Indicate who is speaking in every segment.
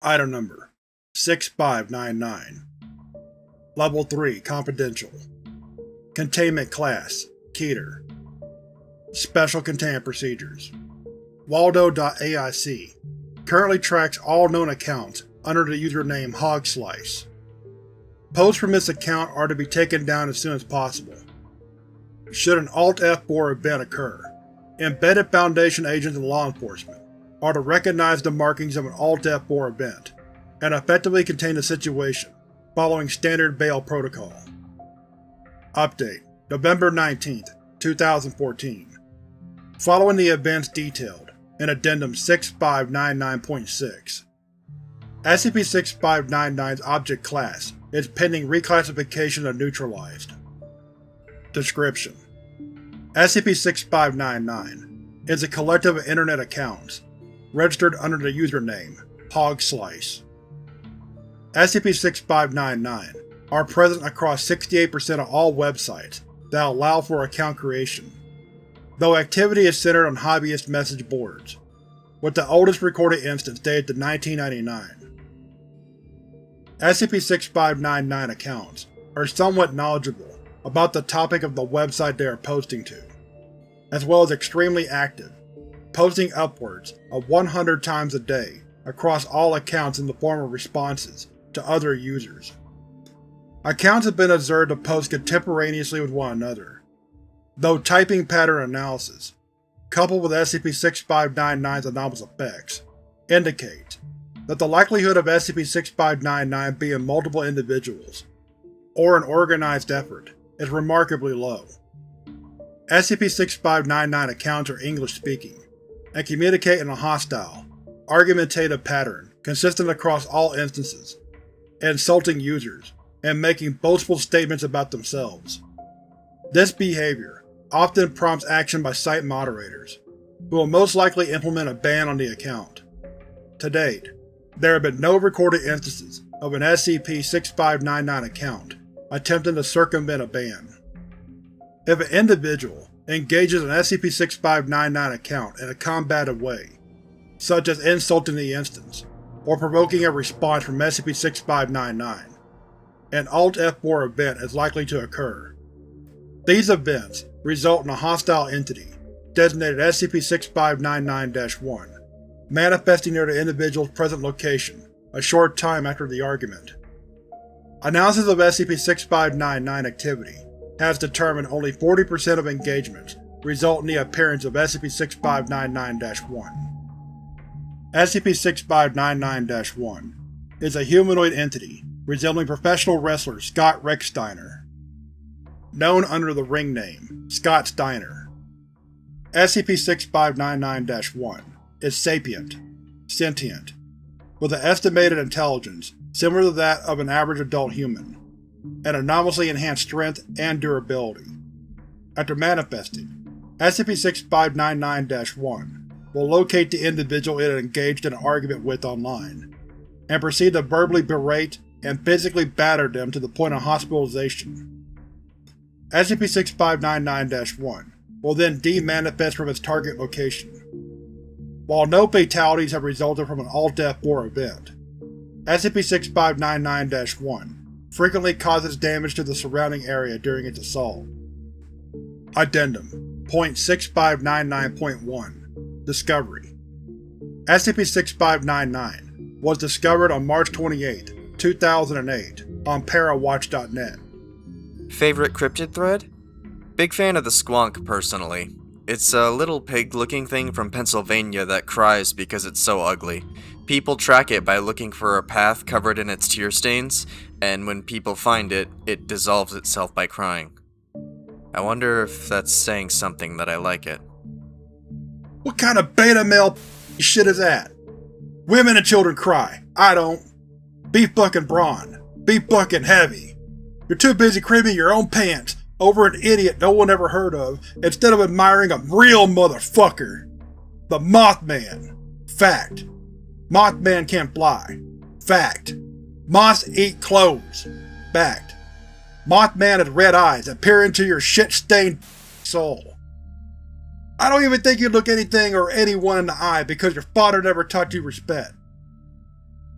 Speaker 1: Item Number 6599. Level 3 Confidential. Containment Class Keter. Special Containment Procedures. WALDO.aic currently tracks all known accounts under the username Hogslice. Posts from this account are to be taken down as soon as possible. Should an Alt-F4 event occur, embedded Foundation agents and law enforcement are to recognize the markings of an Alt-F4 event and effectively contain the situation following standard bail protocol. Update: November 19, 2014. Following the events detailed in Addendum 6599.6. SCP-6599's object class is pending reclassification of Neutralized. Description: SCP-6599 is a collective of Internet accounts registered under the username Hogslice. SCP-6599 are present across 68% of all websites that allow for account creation, though activity is centered on hobbyist message boards, with the oldest recorded instance dated to 1999. SCP-6599 accounts are somewhat knowledgeable about the topic of the website they are posting to, as well as extremely active, posting upwards of 100 times a day across all accounts in the form of responses to other users. Accounts have been observed to post contemporaneously with one another, though typing pattern analysis, coupled with SCP-6599's anomalous effects, indicates that the likelihood of SCP-6599 being multiple individuals, or an organized effort, is remarkably low. SCP-6599 accounts are English-speaking, and communicate in a hostile, argumentative pattern consistent across all instances, insulting users and making boastful statements about themselves. This behavior often prompts action by site moderators, who will most likely implement a ban on the account. To date, there have been no recorded instances of an SCP-6599 account attempting to circumvent a ban. If an individual engages an SCP-6599 account in a combative way, such as insulting the instance, or provoking a response from SCP-6599, an Alt-F4 event is likely to occur. These events result in a hostile entity, designated SCP-6599-1, manifesting near the individual's present location a short time after the argument. Analysis of SCP-6599 activity has determined only 40% of engagements result in the appearance of SCP-6599-1. SCP-6599-1 is a humanoid entity resembling professional wrestler Scott Steiner, known under the ring name Scott Steiner. SCP-6599-1 is sapient, sentient, with an estimated intelligence similar to that of an average adult human, and anomalously enhanced strength and durability. After manifesting, SCP-6599-1 will locate the individual it engaged in an argument with online, and proceed to verbally berate and physically batter them to the point of hospitalization. SCP-6599-1 will then demanifest from its target location. While no fatalities have resulted from an Alt-F4 event, SCP-6599-1 frequently causes damage to the surrounding area during its assault. Addendum .6599.1 Discovery: SCP-6599 was discovered on March 28, 2008 on parawatch.net.
Speaker 2: Favorite cryptid thread? Big fan of the squonk, personally. It's a little pig-looking thing from Pennsylvania that cries because it's so ugly. People track it by looking for a path covered in its tear stains, and when people find it, it dissolves itself by crying. I wonder if that's saying something that I like it.
Speaker 1: What kind of beta male shit is that? Women and children cry. I don't. Be fucking brawn. Be fucking heavy. You're too busy creaming your own pants over an idiot no one ever heard of instead of admiring a real motherfucker. The Mothman. Fact. Mothman can't fly. Fact. Moths eat clothes. Fact. Mothman has red eyes that peer into your shit-stained soul. I don't even think you look anything or anyone in the eye because your father never taught you respect.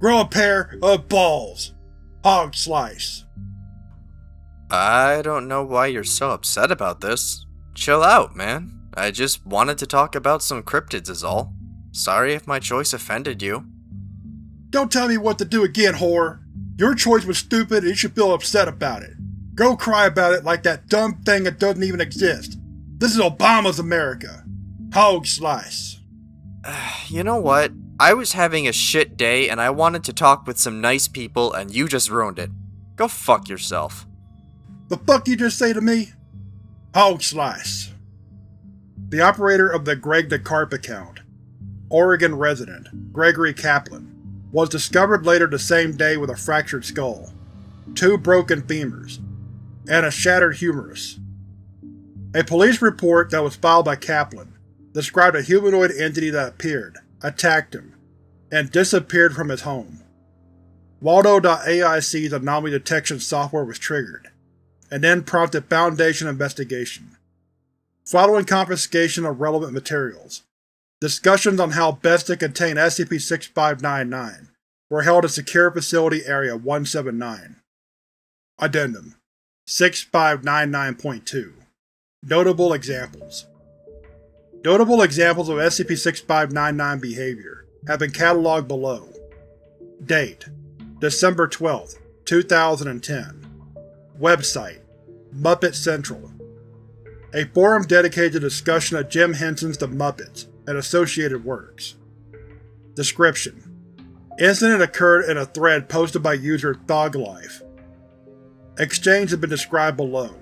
Speaker 1: Grow a pair of balls. Hogslice.
Speaker 2: I don't know why you're so upset about this. Chill out, man. I just wanted to talk about some cryptids is all. Sorry if my choice offended you.
Speaker 1: Don't tell me what to do again, whore. Your choice was stupid and you should feel upset about it. Go cry about it like that dumb thing that doesn't even exist. This is Obama's America. Hogslice.
Speaker 2: You know what? I was having a shit day and I wanted to talk with some nice people and you just ruined it. Go fuck yourself.
Speaker 1: The fuck you just say to me? Hogslice. The operator of the Greg the Carp account, Oregon resident Gregory Kaplan, was discovered later the same day with a fractured skull, 2 broken femurs, and a shattered humerus. A police report that was filed by Kaplan described a humanoid entity that appeared, attacked him, and disappeared from his home. WALDO.AIC's anomaly detection software was triggered, and then prompted Foundation investigation. Following confiscation of relevant materials, discussions on how best to contain SCP-6599 were held at Secure Facility Area 179. Addendum 6599.2 Notable examples. Notable examples of SCP-6599 behavior have been catalogued below. Date: December 12, 2010. Website: Muppet Central. A forum dedicated to discussion of Jim Henson's The Muppets and associated works. Description: Incident occurred in a thread posted by user Hogslice. Exchange has been described below.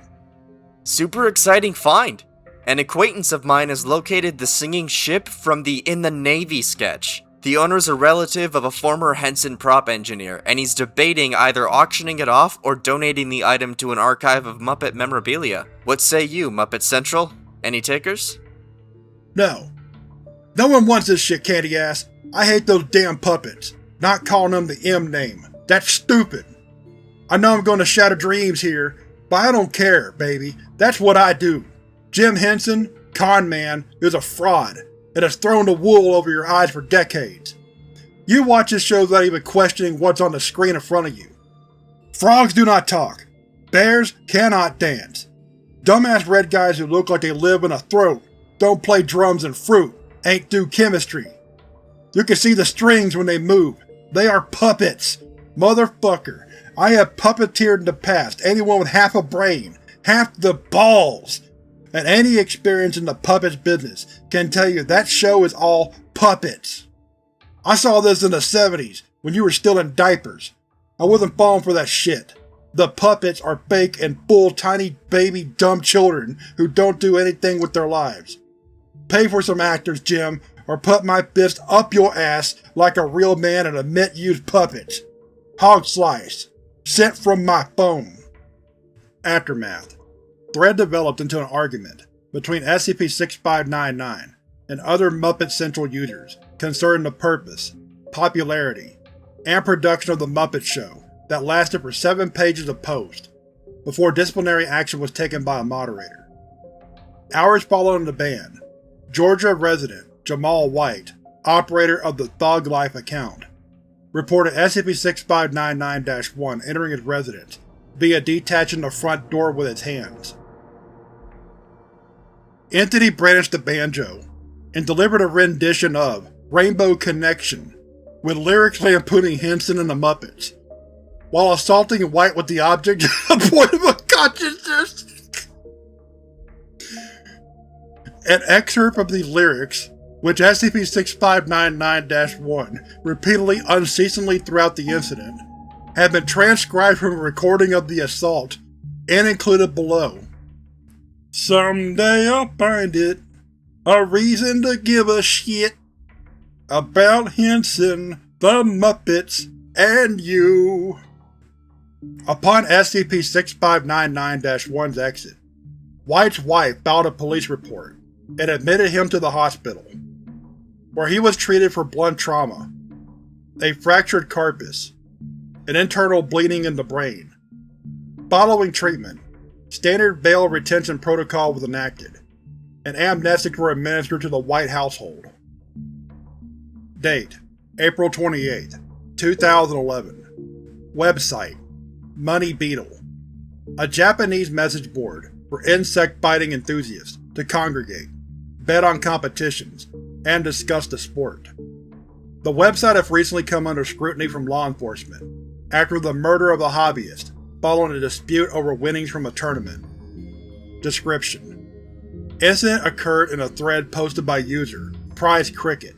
Speaker 2: Super exciting find! An acquaintance of mine has located the singing ship from the In the Navy sketch. The owner's a relative of a former Henson prop engineer, and he's debating either auctioning it off or donating the item to an archive of Muppet memorabilia. What say you, Muppet Central? Any takers?
Speaker 1: No. No one wants this shit, candy ass. I hate those damn puppets. Not calling them the M name. That's stupid. I know I'm going to shatter dreams here, but I don't care, baby. That's what I do. Jim Henson, con man, is a fraud, and has thrown the wool over your eyes for decades. You watch this show without even questioning what's on the screen in front of you. Frogs do not talk. Bears cannot dance. Dumbass red guys who look like they live in a throat, don't play drums and fruit, ain't do chemistry. You can see the strings when they move. They are puppets. Motherfucker, I have puppeteered in the past. Anyone with half a brain, half the balls, and any experience in the puppets business can tell you that show is all puppets. I saw this in the 70s, when you were still in diapers. I wasn't falling for that shit. The puppets are fake and full tiny baby dumb children who don't do anything with their lives. Pay for some actors, Jim, or put my fist up your ass like a real man and admit you's puppets. Hogslice. Sent from my phone. Aftermath. Thread developed into an argument between SCP-6599 and other Muppet Central users concerning the purpose, popularity, and production of the Muppet Show that lasted for 7 pages of post, before disciplinary action was taken by a moderator. Hours following the ban, Georgia resident Jamal White, operator of the Hogslice account, reported SCP-6599-1 entering his residence via detaching the front door with its hands. Entity brandished the banjo and delivered a rendition of Rainbow Connection, with lyrics lampooning Henson and the Muppets, while assaulting White with the object a point of unconsciousness. An excerpt of the lyrics, which SCP-6599-1 repeatedly unceasingly throughout the incident, had been transcribed from a recording of the assault and included below. Someday I'll find it, a reason to give a shit about Henson, the Muppets, and you. Upon SCP-6599-1's exit, White's wife filed a police report and admitted him to the hospital, where he was treated for blunt trauma, a fractured carpus, and internal bleeding in the brain. Following treatment, standard bail retention protocol was enacted, and amnestics were administered to the White household. Date: April 28, 2011. Website: Money Beetle. A Japanese message board for insect-biting enthusiasts to congregate, bet on competitions, and discuss the sport. The website has recently come under scrutiny from law enforcement after the murder of a hobbyist following a dispute over winnings from a tournament. Description: Incident occurred in a thread posted by user Prize Cricket.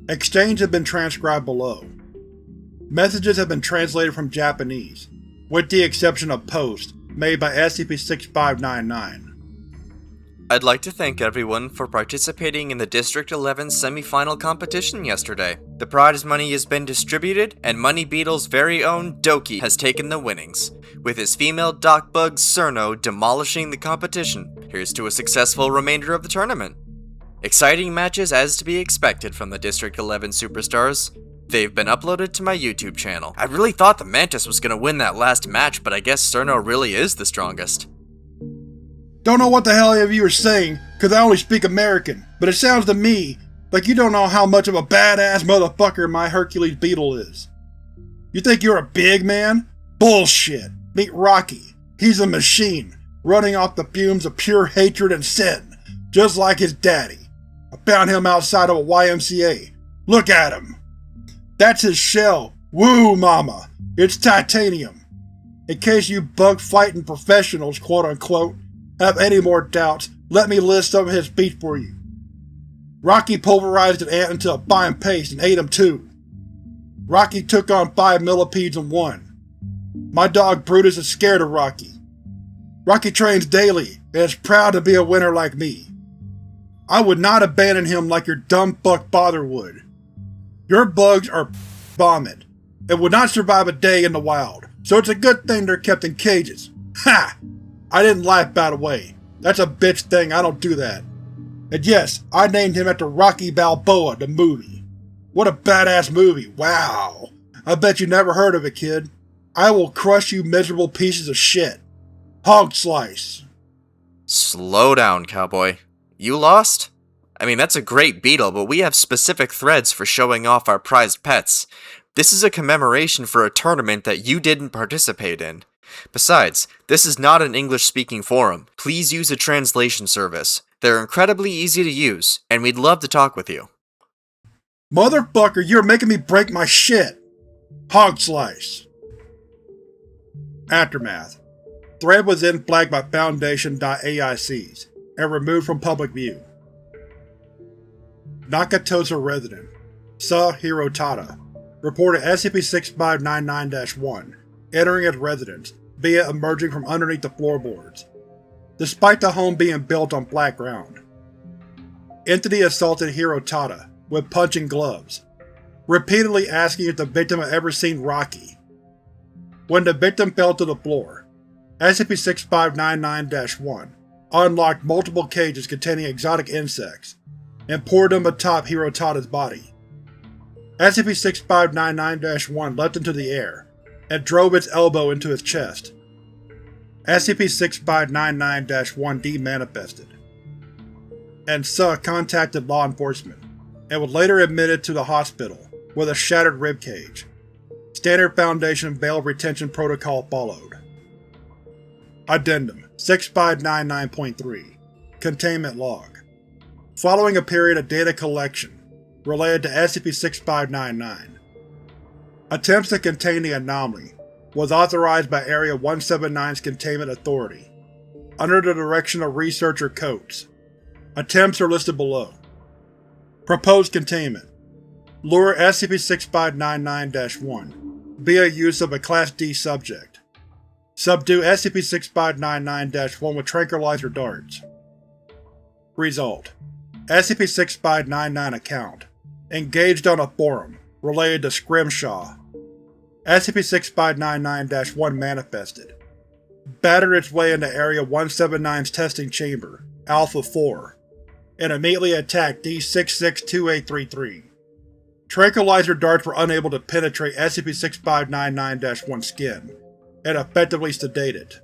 Speaker 1: Exchange has been transcribed below. Messages have been translated from Japanese, with the exception of posts made by SCP-6599.
Speaker 2: I'd like to thank everyone for participating in the District 11 semi-final competition yesterday. The prize money has been distributed, and Money Beetle's very own Doki has taken the winnings, with his female dockbug Cerno demolishing the competition. Here's to a successful remainder of the tournament. Exciting matches as to be expected from the District 11 superstars. They've been uploaded to my YouTube channel. I really thought the Mantis was gonna win that last match, but I guess Cerno really is the strongest.
Speaker 1: Don't know what the hell any of you are saying, cause I only speak American, but it sounds to me like you don't know how much of a badass motherfucker my Hercules Beetle is. You think you're a big man? Bullshit. Meet Rocky. He's a machine, running off the fumes of pure hatred and sin, just like his daddy. I found him outside of a YMCA. Look at him. That's his shell. Woo, mama. It's titanium. In case you bug-fighting professionals, quote-unquote, have any more doubts, let me list some of his beats for you. Rocky pulverized an ant into a fine paste and ate him too. Rocky took on 5 millipedes and won. My dog Brutus is scared of Rocky. Rocky trains daily and is proud to be a winner like me. I would not abandon him like your dumb fuck father would. Your bugs are vomit and would not survive a day in the wild, so it's a good thing they're kept in cages. Ha! I didn't laugh, by the way. That's a bitch thing, I don't do that. And yes, I named him after Rocky Balboa, the movie. What a badass movie, wow. I bet you never heard of it, kid. I will crush you miserable pieces of shit. Hogslice.
Speaker 2: Slow down, cowboy. You lost? I mean, that's a great beetle, but we have specific threads for showing off our prized pets. This is a commemoration for a tournament that you didn't participate in. Besides, this is not an English-speaking forum. Please use a translation service. They're incredibly easy to use, and we'd love to talk with you.
Speaker 1: Motherfucker, you're making me break my shit! Hogslice. Aftermath. Thread was then flagged by Foundation.aics and removed from public view. Nakatosa resident, Sa Hirotada, reported SCP-6599-1 entering its residence via emerging from underneath the floorboards, despite the home being built on flat ground. Entity assaulted Hirotada with punching gloves, repeatedly asking if the victim had ever seen Rocky. When the victim fell to the floor, SCP-6599-1 unlocked multiple cages containing exotic insects and poured them atop Hirotada's body. SCP-6599-1 leapt into the air and drove its elbow into his chest. SCP-6599-1 demanifested, and Sa contacted law enforcement, and was later admitted to the hospital with a shattered ribcage. Standard Foundation bail retention protocol followed. Addendum 6599.3 Containment Log. Following a period of data collection related to SCP-6599, attempts to contain the anomaly was authorized by Area 179's Containment Authority, under the direction of researcher Coates. Attempts are listed below. Proposed containment: lure SCP-6599-1 via use of a Class D subject. Subdue SCP-6599-1 with tranquilizer darts. Result: SCP-6599 account engaged on a forum related to Scrimshaw. SCP-6599-1 manifested, battered its way into Area 179's testing chamber, Alpha-4, and immediately attacked D662833. Tranquilizer darts were unable to penetrate SCP-6599-1's skin, and effectively sedate it.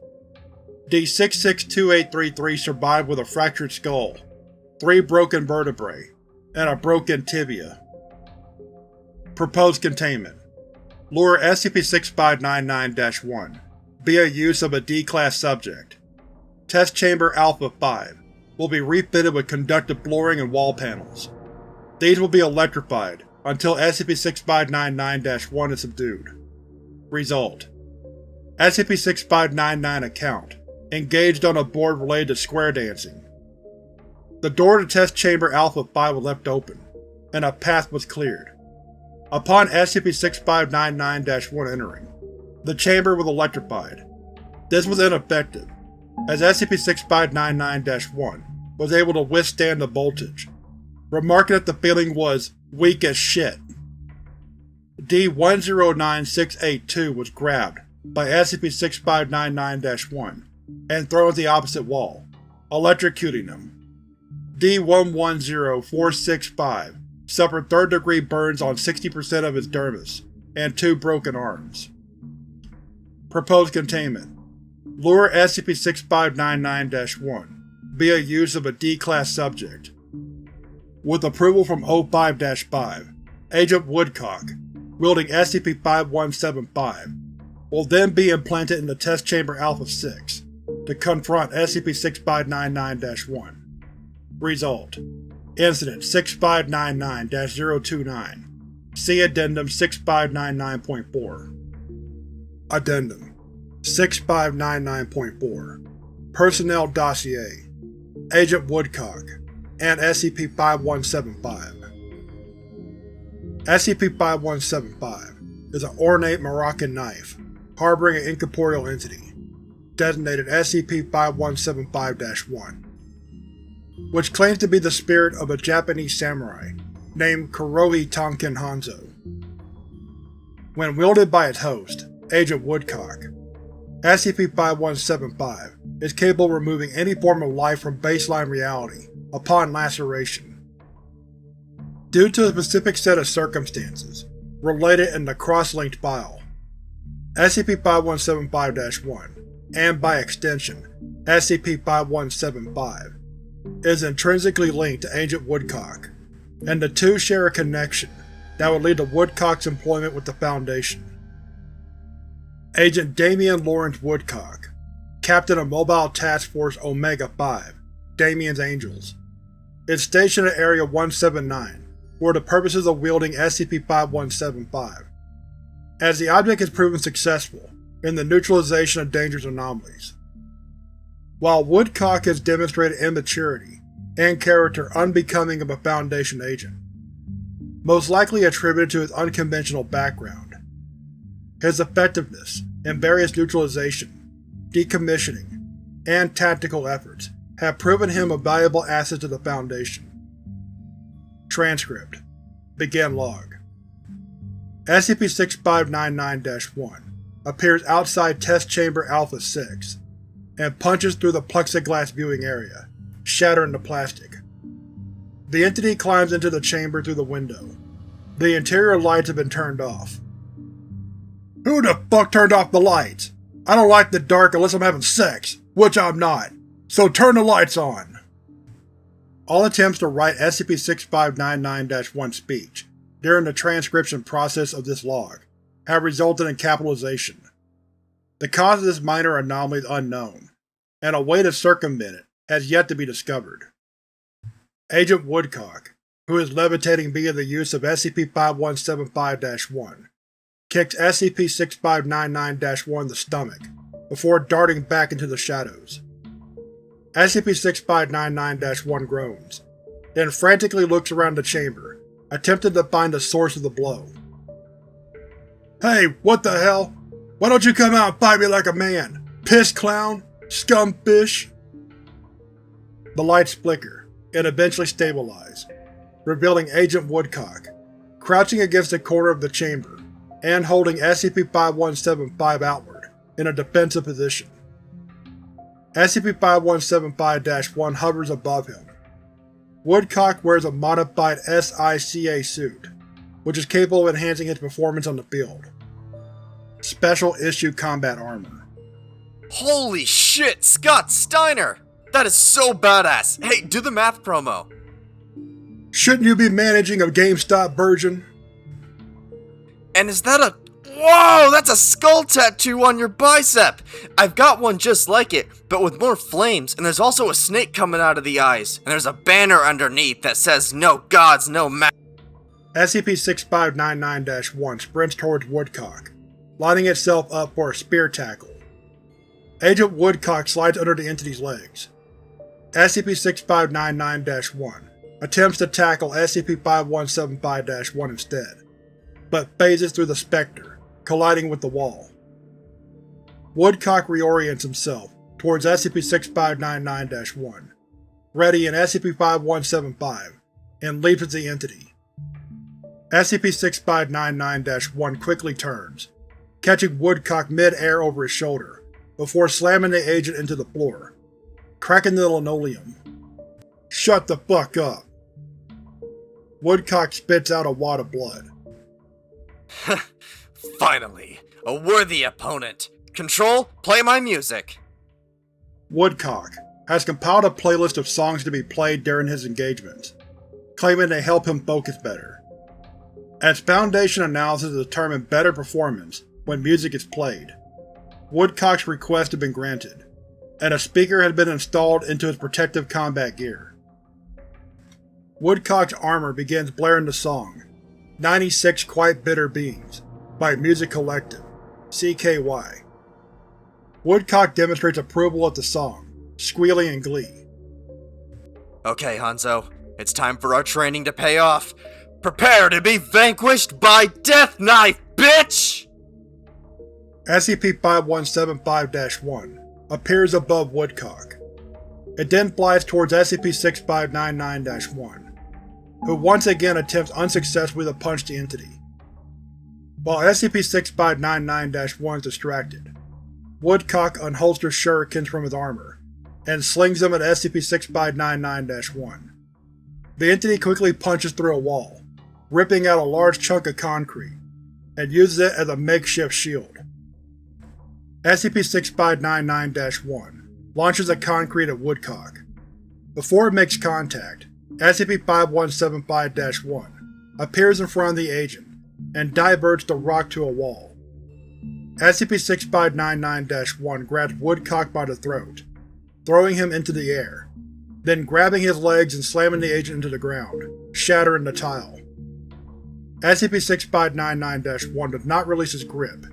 Speaker 1: D662833 survived with a fractured skull, 3 broken vertebrae, and a broken tibia. Proposed containment: Lure SCP-6599-1 via use of a D-Class subject. Test Chamber Alpha-5 will be refitted with conductive flooring and wall panels. These will be electrified until SCP-6599-1 is subdued. Result: SCP-6599 account engaged on a board related to square dancing. The door to Test Chamber Alpha-5 was left open, and a path was cleared. Upon SCP-6599-1 entering, the chamber was electrified. This was ineffective, as SCP-6599-1 was able to withstand the voltage, remarking that the feeling was weak as shit. D-109682 was grabbed by SCP-6599-1 and thrown at the opposite wall, electrocuting him. D-110465 suffered third-degree burns on 60% of his dermis and 2 broken arms. Proposed Containment: Lure SCP-6599-1 via use of a D-Class subject. With approval from O5-5, Agent Woodcock, wielding SCP-5175, will then be implanted in the Test Chamber Alpha-6 to confront SCP-6599-1. Result: Incident 6599-029. See Addendum 6599.4. Addendum 6599.4 Personnel Dossier: Agent Woodcock and SCP-5175. SCP-5175 is an ornate Moroccan knife harboring an incorporeal entity, designated SCP-5175-1, which claims to be the spirit of a Japanese samurai named Kurohi Tonkin Hanzo. When wielded by its host, Agent Woodcock, SCP-5175 is capable of removing any form of life from baseline reality upon laceration. Due to a specific set of circumstances related in the cross-linked file, SCP-5175-1, and by extension, SCP-5175, is intrinsically linked to Agent Woodcock, and the two share a connection that would lead to Woodcock's employment with the Foundation. Agent Damian Lawrence Woodcock, Captain of Mobile Task Force Omega-5, Damian's Angels, is stationed at Area 179 for the purposes of wielding SCP-5175, as the object has proven successful in the neutralization of dangerous anomalies. While Woodcock has demonstrated immaturity and character unbecoming of a Foundation agent, most likely attributed to his unconventional background, his effectiveness in various neutralization, decommissioning, and tactical efforts have proven him a valuable asset to the Foundation. Transcript: Begin Log. SCP-6599-1 appears outside Test Chamber Alpha-6 and punches through the plexiglass viewing area, shattering the plastic. The entity climbs into the chamber through the window. The interior lights have been turned off. Who the fuck turned off the lights? I don't like the dark unless I'm having sex, which I'm not, so turn the lights on. All attempts to write SCP-6599-1 speech during the transcription process of this log have resulted in capitalization. The cause of this minor anomaly is unknown, and a way to circumvent it has yet to be discovered. Agent Woodcock, who is levitating via the use of SCP-5175-1, kicks SCP-6599-1 in the stomach before darting back into the shadows. SCP-6599-1 groans, then frantically looks around the chamber, attempting to find the source of the blow. Hey, what the hell? Why don't you come out and fight me like a man? Piss clown? Scumfish? The lights flicker, and eventually stabilize, revealing Agent Woodcock, crouching against the corner of the chamber, and holding SCP-5175 outward, in a defensive position. SCP-5175-1 hovers above him. Woodcock wears a modified SICA suit, which is capable of enhancing his performance on the field. Special Issue Combat Armor.
Speaker 2: Holy shit, Scott Steiner! That is so badass! Hey, do the math promo!
Speaker 1: Shouldn't you be managing a GameStop version?
Speaker 2: And is that a... Whoa, that's a skull tattoo on your bicep! I've got one just like it, but with more flames, and there's also a snake coming out of the eyes, and there's a banner underneath that says no gods, no ma-
Speaker 1: SCP-6599-1 sprints towards Woodcock, lining itself up for a spear tackle. Agent Woodcock slides under the entity's legs. SCP-6599-1 attempts to tackle SCP-5175-1 instead, but phases through the Spectre, colliding with the wall. Woodcock reorients himself towards SCP-6599-1, readying SCP-5175, and leaps at the entity. SCP-6599-1 quickly turns, catching Woodcock mid-air over his shoulder, before slamming the agent into the floor, cracking the linoleum. Shut the fuck up. Woodcock spits out a wad of blood.
Speaker 2: Finally, a worthy opponent. Control, play my music.
Speaker 1: Woodcock has compiled a playlist of songs to be played during his engagements, claiming they help him focus better. As Foundation analysis to determine better performance when music is played, Woodcock's request had been granted, and a speaker had been installed into his protective combat gear. Woodcock's armor begins blaring the song 96 Quite Bitter Beings by Music Collective, CKY. Woodcock demonstrates approval of the song, squealing in glee.
Speaker 2: Okay, Hanzo, it's time for our training to pay off. Prepare to be vanquished by Death Knife, bitch!
Speaker 1: SCP-5175-1 appears above Woodcock. It then flies towards SCP-6599-1, who once again attempts unsuccessfully to punch the entity. While SCP-6599-1 is distracted, Woodcock unholsters shurikens from his armor and slings them at SCP-6599-1. The entity quickly punches through a wall, ripping out a large chunk of concrete, and uses it as a makeshift shield. SCP-6599-1 launches a concrete at Woodcock. Before it makes contact, SCP-5175-1 appears in front of the agent and diverts the rock to a wall. SCP-6599-1 grabs Woodcock by the throat, throwing him into the air, then grabbing his legs and slamming the agent into the ground, shattering the tile. SCP-6599-1 does not release his grip,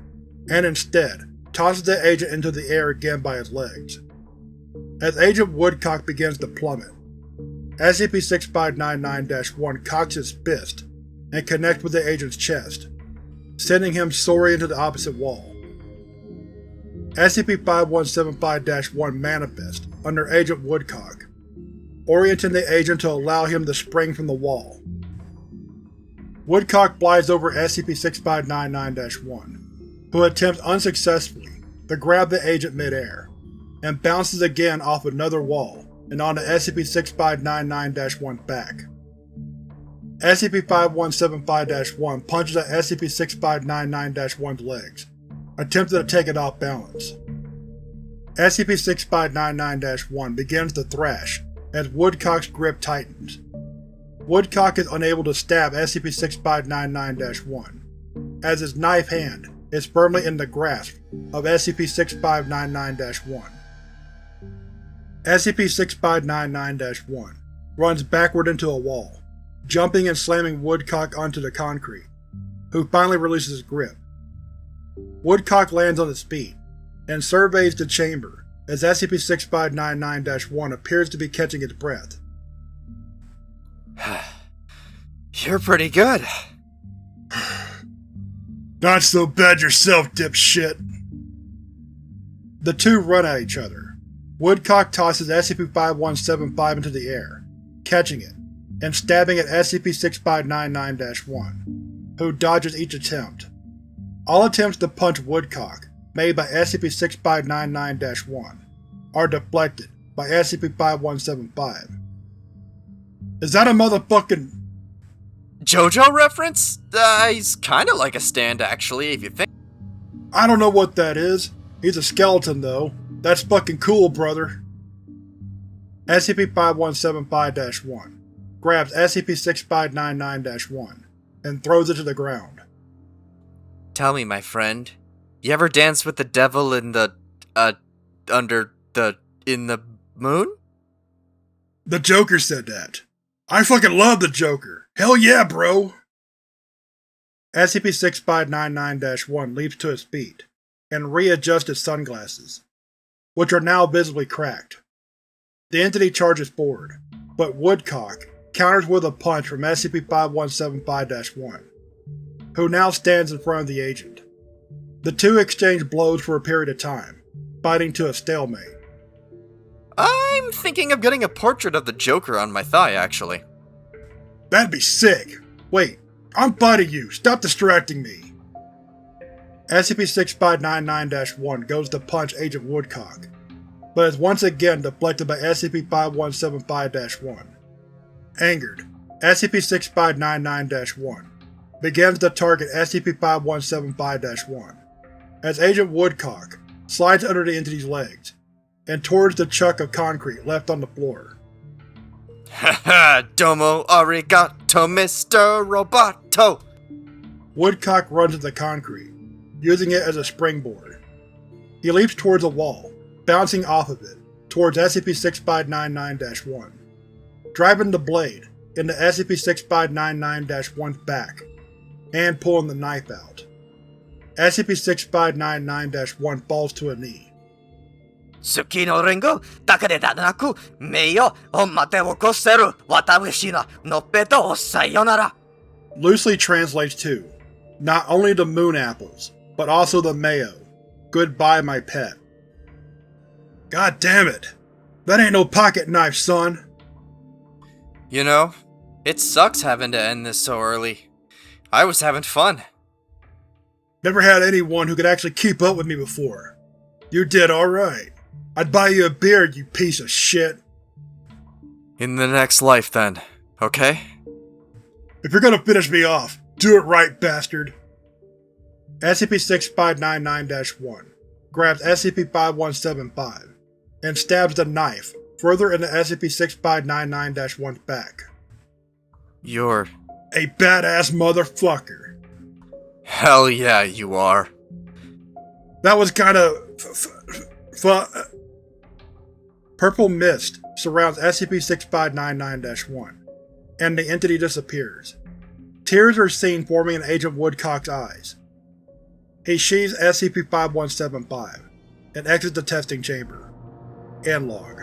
Speaker 1: and instead tosses the agent into the air again by his legs. As Agent Woodcock begins to plummet, SCP-6599-1 cocks his fist and connects with the agent's chest, sending him soaring into the opposite wall. SCP-5175-1 manifests under Agent Woodcock, orienting the agent to allow him to spring from the wall. Woodcock flies over SCP-6599-1, who attempts unsuccessfully to grab the agent mid-air, and bounces again off another wall and onto SCP-6599-1's back. SCP-5175-1 punches at SCP-6599-1's legs, attempting to take it off balance. SCP-6599-1 begins to thrash as Woodcock's grip tightens. Woodcock is unable to stab SCP-6599-1, as his knife hand is firmly in the grasp of SCP-6599-1. SCP-6599-1 runs backward into a wall, jumping and slamming Woodcock onto the concrete, who finally releases his grip. Woodcock lands on his feet, and surveys the chamber as SCP-6599-1 appears to be catching its breath.
Speaker 2: You're pretty good.
Speaker 1: Not so bad yourself, dipshit. The two run at each other. Woodcock tosses SCP-5175 into the air, catching it, and stabbing at SCP-6599-1, who dodges each attempt. All attempts to punch Woodcock made by SCP-6599-1 are deflected by SCP-5175. Is that a motherfucking…
Speaker 2: JoJo reference? He's kinda like a stand actually, if you think.
Speaker 1: I don't know what that is. He's a skeleton though. That's fucking cool, brother. SCP-5175-1 grabs SCP-6599-1 and throws it to the ground.
Speaker 2: Tell me, my friend, you ever dance with the devil in the, in the moon?
Speaker 1: The Joker said that. I fucking love the Joker. Hell yeah, bro! SCP-6599-1 leaps to its feet and readjusts its sunglasses, which are now visibly cracked. The entity charges forward, but Woodcock counters with a punch from SCP-5175-1, who now stands in front of the agent. The two exchange blows for a period of time, fighting to a stalemate.
Speaker 2: I'm thinking of getting a portrait of the Joker on my thigh, actually.
Speaker 1: That'd be sick! Wait, I'm fighting you! Stop distracting me! SCP-6599-1 goes to punch Agent Woodcock, but is once again deflected by SCP-5175-1. Angered, SCP-6599-1 begins to target SCP-5175-1, as Agent Woodcock slides under the entity's legs and towards the chunk of concrete left on the floor.
Speaker 2: Haha, domo arigato, Mr. Roboto!
Speaker 1: Woodcock runs into concrete, using it as a springboard. He leaps towards a wall, bouncing off of it, towards SCP-6599-1, driving the blade into SCP-6599-1's back, and pulling the knife out. SCP-6599-1 falls to a knee.
Speaker 3: Tsuki no ringo, dakare da naku, meiyo o mate wo koseru, watashi no noppeto o sayonara.
Speaker 1: Loosely translates to, not only the moon apples, but also the mayo. Goodbye, my pet. God damn it! That ain't no pocket knife, son!
Speaker 2: You know, it sucks having to end this so early. I was having fun.
Speaker 1: Never had anyone who could actually keep up with me before. You did alright. I'd buy you a beer, you piece of shit.
Speaker 2: In the next life, then, okay?
Speaker 1: If you're gonna finish me off, do it right, bastard! SCP-6599-1 grabs SCP-5175 and stabs the knife further into SCP-6599-1's back.
Speaker 2: You're...
Speaker 1: a badass motherfucker.
Speaker 2: Hell yeah, you are.
Speaker 1: That was kinda... Purple mist surrounds SCP-6599-1, and the entity disappears. Tears are seen forming in Agent Woodcock's eyes. He sheathes SCP-5175 and exits the testing chamber. End log.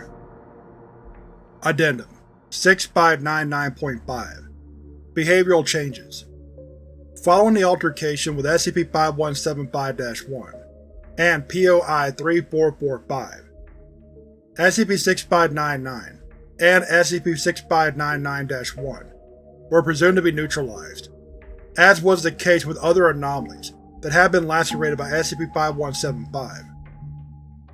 Speaker 1: Addendum 6599.5 Behavioral changes. Following the altercation with SCP-5175-1 and POI-3445, SCP-6599 and SCP-6599-1 were presumed to be neutralized, as was the case with other anomalies that had been lacerated by SCP-5175.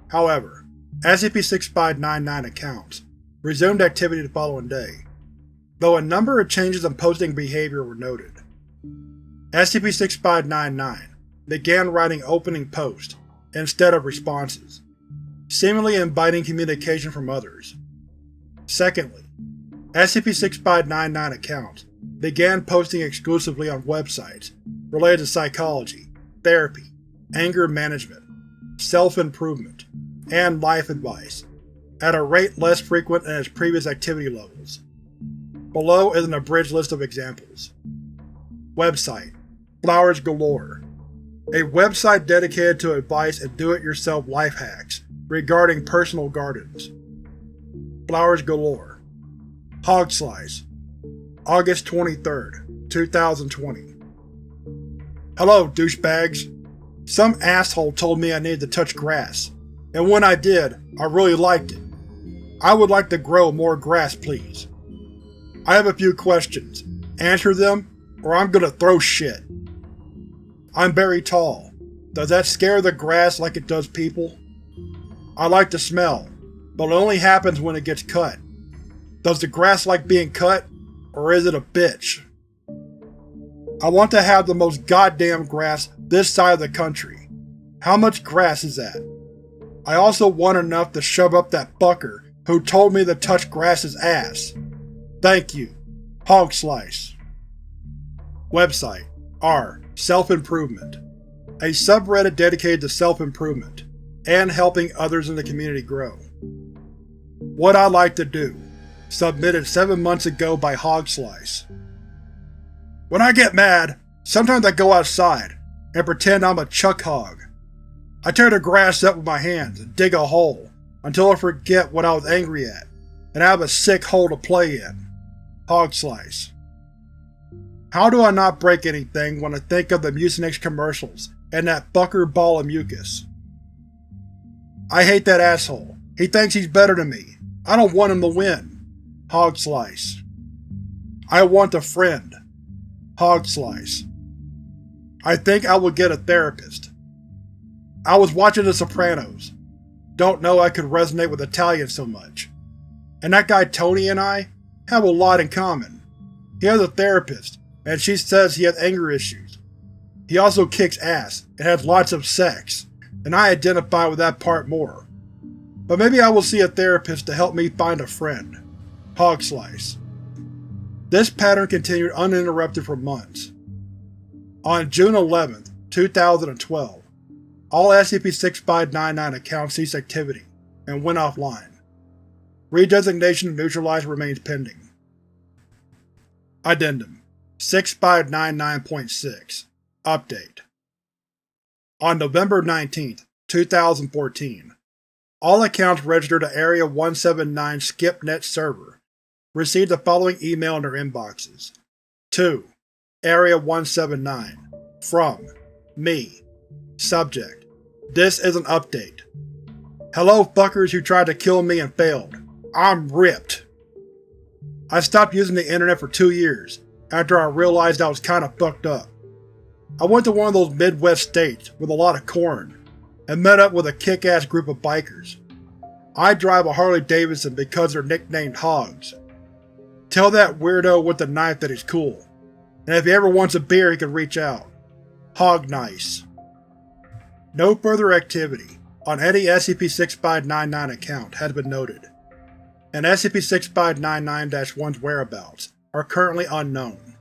Speaker 1: However, SCP-6599 accounts resumed activity the following day, though a number of changes in posting behavior were noted. SCP-6599 began writing opening posts instead of responses, seemingly inviting communication from others. Secondly, SCP-6599 accounts began posting exclusively on websites related to psychology, therapy, anger management, self-improvement, and life advice, at a rate less frequent than its previous activity levels. Below is an abridged list of examples. Website: Flowers Galore, a website dedicated to advice and do-it-yourself life hacks regarding personal gardens. Flowers Galore. Hogslice, August 23rd, 2020. Hello, douchebags. Some asshole told me I needed to touch grass, and when I did, I really liked it. I would like to grow more grass, please. I have a few questions. Answer them, or I'm gonna throw shit. I'm very tall. Does that scare the grass like it does people? I like the smell, but it only happens when it gets cut. Does the grass like being cut, or is it a bitch? I want to have the most goddamn grass this side of the country. How much grass is that? I also want enough to shove up that fucker who told me to touch grass's ass. Thank you. Hogslice. Website: R. Self-improvement. a subreddit dedicated to self-improvement and helping others in the community grow. What I Like to Do, submitted 7 months ago by Hogslice. When I get mad, sometimes I go outside and pretend I'm a chuck hog. I tear the grass up with my hands and dig a hole until I forget what I was angry at and have a sick hole to play in. Hogslice. How do I not break anything when I think of the Mucinex commercials and that fucker ball of mucus? I hate that asshole. He thinks he's better than me. I don't want him to win. Hogslice. I want a friend. Hogslice. I think I will get a therapist. I was watching The Sopranos. Don't know I could resonate with Italians so much. And that guy Tony and I have a lot in common. He has a therapist, and she says he has anger issues. He also kicks ass and has lots of sex, and I identify with that part more. But maybe I will see a therapist to help me find a friend. Hogslice. This pattern continued uninterrupted for months. On June 11, 2012, all SCP-6599 accounts ceased activity and went offline. Redesignation of Neutralized remains pending. Addendum 6599.6 Update. On November 19, 2014, all accounts registered to Area 179 SkipNet server received the following email in their inboxes. To Area 179 From Me. Subject: This is an update. Hello fuckers who tried to kill me and failed. I'm ripped. I stopped using the internet for 2 years after I realized I was kinda fucked up. I went to one of those Midwest states with a lot of corn and met up with a kick-ass group of bikers. I drive a Harley Davidson because they're nicknamed Hogs. Tell that weirdo with the knife that he's cool, and if he ever wants a beer he can reach out. Hog nice. No further activity on any SCP-6599 account has been noted, and SCP-6599-1's whereabouts are currently unknown.